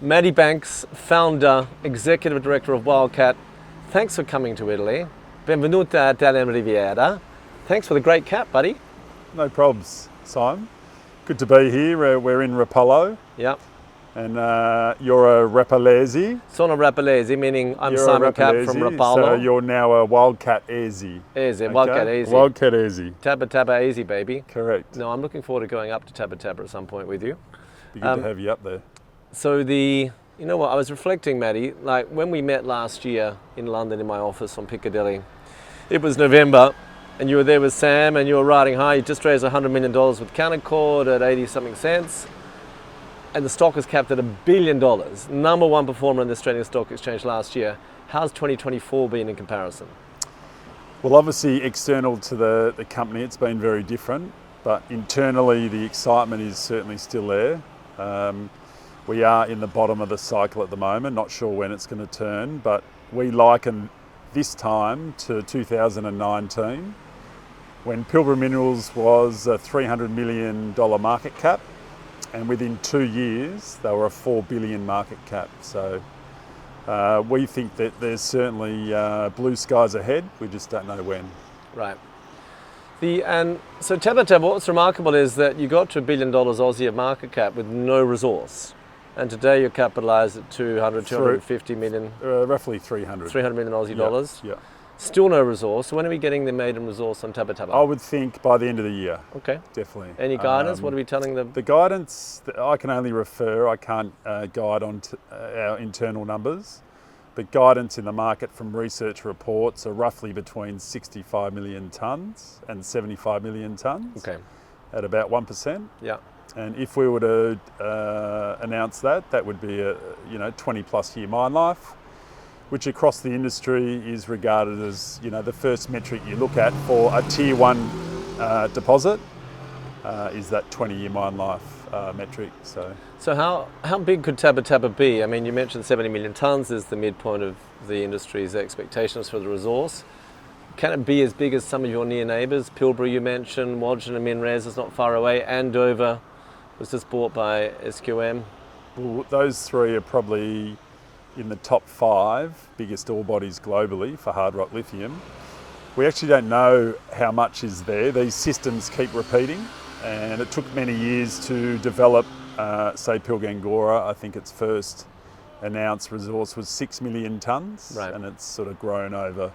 Matty Banks, founder, executive director of Wildcat. Thanks for coming to Italy. Benvenuta Italian Riviera. Thanks for the great cap, buddy. No probs, Simon. Good to be here. We're in Rapallo. Yep. And you're a Rapallese. Sono Rapalese, meaning I'm You're Simon Catt from Rapallo. So you're now a Wildcat Ese. Ese, Wildcat Ese. Wildcat Ese. Taba Taba Ese, baby. Correct. No, I'm looking forward to going up to Taba Taba at some point with you. Be good to have you up there. So you know what, I was reflecting, Matty, like when we met last year in London in my office on Piccadilly, it was November and you were there with Sam and you were riding high. You just raised $100 million with Canaccord at 80 something cents. And the stock is capped at $1 billion. Number one performer in the Australian Stock Exchange last year. How's 2024 been in comparison? Well, obviously external to the company, it's been very different, but internally the excitement is certainly still there. We are in the bottom of the cycle at the moment, not sure when it's going to turn, but we liken this time to 2019, when Pilbara Minerals was a $300 million market cap, and within 2 years they were a $4 billion market cap. So we think that there's certainly blue skies ahead, we just don't know when. Right. And so Taba Taba, what's remarkable is that you got to $1 billion Aussie of market cap with no resource. And today you're capitalised at 250 million. Roughly 300. 300 million Aussie dollars. Yeah. Still no resource. So when are we getting the maiden resource on Taba Taba? I would think by the end of the year. Okay. Definitely. Any guidance? What are we telling them? The guidance, I can only refer, I can't guide on our internal numbers, but guidance in the market from research reports are roughly between 65 million tonnes and 75 million tonnes. Okay. At about 1%. Yeah. And if we were to announce that would be a 20 plus year mine life, which across the industry is regarded as the first metric you look at for a tier 1 deposit is that 20-year mine life metric. So how big could Taba Taba be? I mean, you mentioned 70 million tonnes is the midpoint of the industry's expectations for the resource. Can it be as big as some of your near neighbours? Pilbara you mentioned, Wodgina Minres is not far away, Andover was just bought by SQM. Well, those three are probably in the top 5 biggest ore bodies globally for hard rock lithium. We actually don't know how much is there. These systems keep repeating, and it took many years to develop, say, Pilgangoora. I think its first announced resource was 6 million tonnes, right. And it's sort of grown over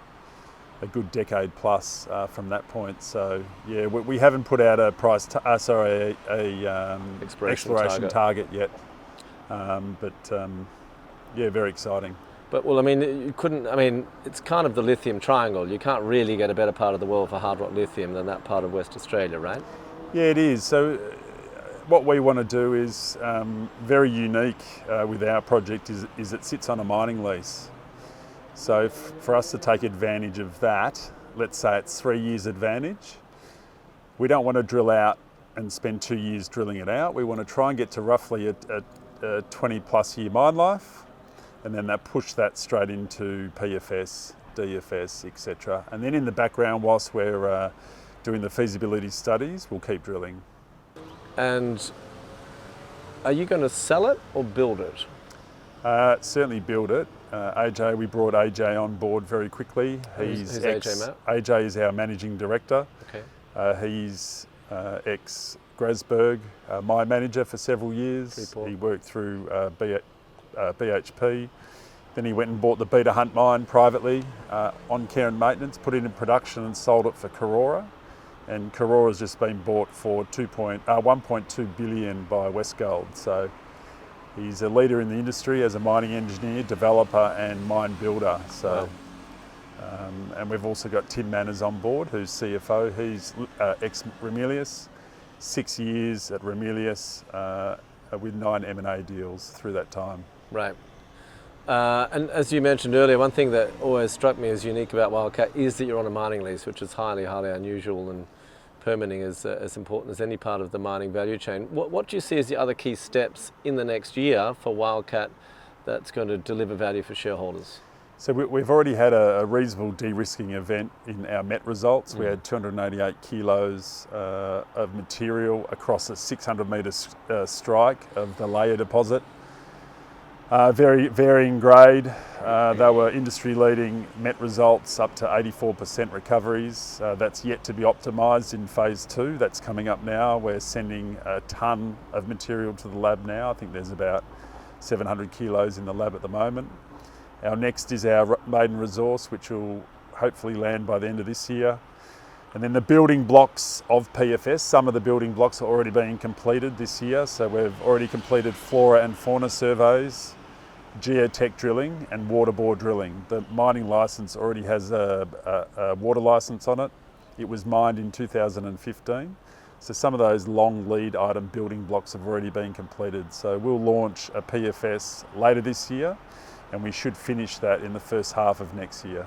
a good decade plus from that point. So yeah, we haven't put out a price, exploration target yet. Yeah, very exciting. But well, I mean, it's kind of the lithium triangle. You can't really get a better part of the world for hard rock lithium than that part of West Australia, right? Yeah, it is. So what we want to do is very unique with our project is it sits on a mining lease. So for us to take advantage of that, let's say it's 3 years advantage, we don't want to drill out and spend 2 years drilling it out. We want to try and get to roughly a 20 plus year mine life, and then push that straight into PFS, DFS, etc. And then in the background, whilst we're doing the feasibility studies, we'll keep drilling. And are you going to sell it or build it? Certainly build it. We brought AJ on board very quickly. Who's AJ, Matt? AJ is our managing director. Okay. He's ex-Grasberg, my manager for several years. He worked through BHP. Then he went and bought the Beta Hunt mine privately on care and maintenance, put it in production and sold it for Karora. And Karora's just been bought for 1.2 billion by Westgold. So he's a leader in the industry as a mining engineer, developer and mine builder. So, and we've also got Tim Manners on board, who's CFO. He's ex-Ramelius, 6 years at Ramelius with 9 M&A deals through that time. Right. And as you mentioned earlier, one thing that always struck me as unique about Wildcat is that you're on a mining lease, which is highly, highly unusual, and permitting is as important as any part of the mining value chain. What do you see as the other key steps in the next year for Wildcat that's going to deliver value for shareholders? So we've already had a reasonable de-risking event in our MET results. We had 288 kilos of material across a 600 metre strike of the layer deposit. Very varying grade. They were industry-leading met results up to 84% recoveries. That's yet to be optimised in phase 2. That's coming up now. We're sending a tonne of material to the lab now. I think there's about 700 kilos in the lab at the moment. Our next is our maiden resource, which will hopefully land by the end of this year. And then the building blocks of PFS, some of the building blocks are already being completed this year. So we've already completed flora and fauna surveys, geotech drilling and waterbore drilling. The mining licence already has a water licence on it. It was mined in 2015. So some of those long lead item building blocks have already been completed. So we'll launch a PFS later this year, and we should finish that in the first half of next year.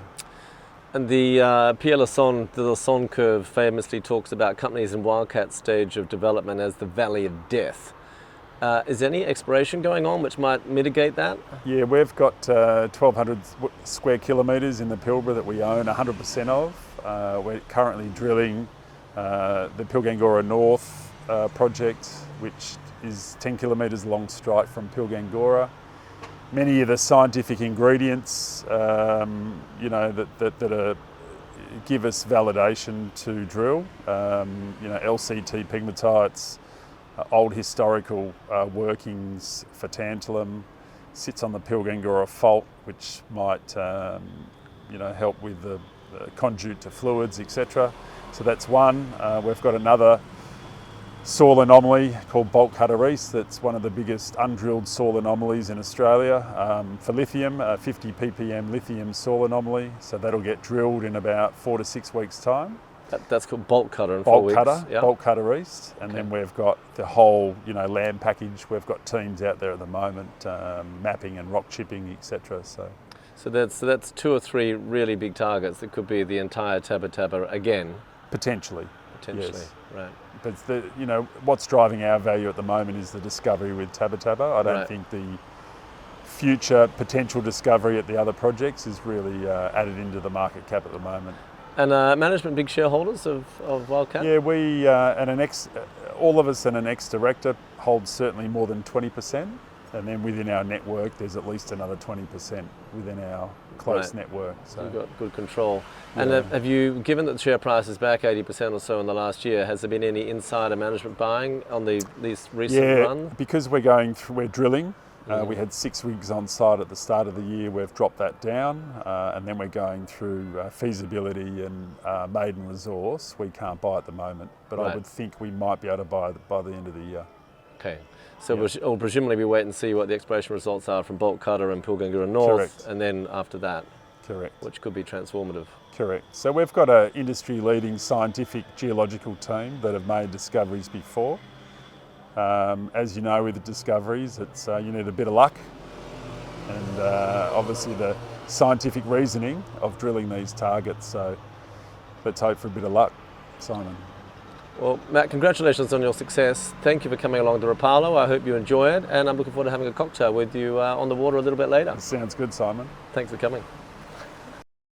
And the Pierre Lassonde, the Lassonde curve famously talks about companies in Wildcat stage of development as the valley of death. Is there any exploration going on which might mitigate that? Yeah, we've got 1,200 square kilometres in the Pilbara that we own 100% of. We're currently drilling the Pilgangoora North project, which is 10 kilometres along strike from Pilgangoora. Many of the scientific ingredients, that give us validation to drill. LCT pegmatites, old historical workings for tantalum, sits on the Pilgangoora fault, which might, help with the conduit to fluids, etc. So that's one. We've got another soil anomaly called Bolt Cutter East. That's one of the biggest undrilled soil anomalies in Australia for lithium, 50 ppm lithium soil anomaly. So that'll get drilled in about 4 to 6 weeks' time. That's called Bolt Cutter in 4 weeks. Bolt Cutter East. And then we've got the whole, land package. We've got teams out there at the moment, mapping and rock chipping, etc. So that's 2 or 3 really big targets that could be the entire Tabba Tabba again. Potentially. Yes. Right. But what's driving our value at the moment is the discovery with Tabba Tabba. I don't think the future potential discovery at the other projects is really added into the market cap at the moment. And management big shareholders of Wildcat? Yeah, we all of us and an ex-director holds certainly more than 20%. And then within our network, there's at least another 20% within our close network. So you've got good control. And have you, given that the share price is back 80% or so in the last year, has there been any insider management buying on these recent runs? Yeah, because we're drilling. We had 6 rigs on site at the start of the year. We've dropped that down, and then we're going through feasibility and maiden resource. We can't buy at the moment, but I would think we might be able to buy by the end of the year. Okay. So we'll presumably we wait and see what the exploration results are from Bolt Cutter and Pilgangoora North. Correct. And then after that. Correct. Which could be transformative. Correct. So we've got an industry-leading scientific geological team that have made discoveries before. As you know, with the discoveries, it's you need a bit of luck, and obviously the scientific reasoning of drilling these targets. So let's hope for a bit of luck, Simon. Well, Matt, congratulations on your success. Thank you for coming along to Rapallo. I hope you enjoy it, and I'm looking forward to having a cocktail with you on the water a little bit later. Sounds good, Simon. Thanks for coming.